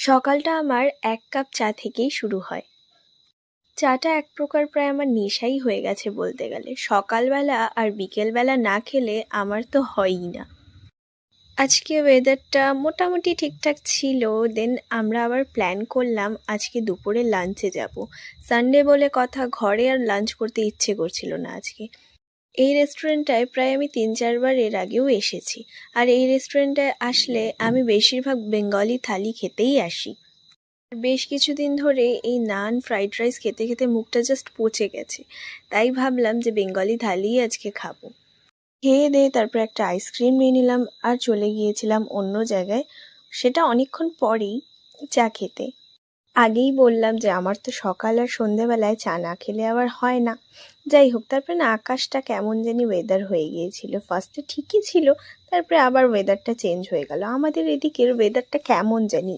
সকালটা আমার ১ কাপ চা থেকেই শুরু হয়। চাটা এক প্রকার প্রায় আমার নেশাই হয়ে গেছে বলতে গেলে। সকালবেলা আর বিকেলবেলা না খেলে আমার তো হয়ই না। আজকে ওয়েদারটা মোটামুটি ঠিকঠাক ছিল। দেন আমরা আবার প্ল্যান করলাম আজকে দুপুরে লাঞ্চে যাবো। সানডে বলে কথা, ঘরে আর লাঞ্চ করতে ইচ্ছে করছিল না আজকে। এই রেস্টুরেন্টটায় প্রায় আমি ৩-৪ বার এর আগেও এসেছি। আর এই রেস্টুরেন্টটায় আসলে আমি বেশিরভাগ বেঙ্গলি থালি খেতেই আসি। বেশ কিছুদিন ধরে এই নান, ফ্রাইড রাইস খেতে খেতে মুখটা জাস্ট পচে গেছে। তাই ভাবলাম যে বেঙ্গলি থালিই আজকে খাবো। খেয়ে দেয়ে তারপর একটা আইসক্রিম নিয়ে নিলাম আর চলে গিয়েছিলাম অন্য জায়গায়, সেটা অনেকক্ষণ পরেই, চা খেতে। আগেই বললাম যে আমার তো সকাল আর সন্ধেবেলায় চা না খেলে আবার হয় না। যাই হোক, তারপরে না আকাশটা কেমন জানি ওয়েদার হয়ে গিয়েছিল। ফার্স্টে ঠিকই ছিল, তারপরে আবার ওয়েদারটা চেঞ্জ হয়ে গেল। আমাদের এদিকের ওয়েদারটা কেমন জানি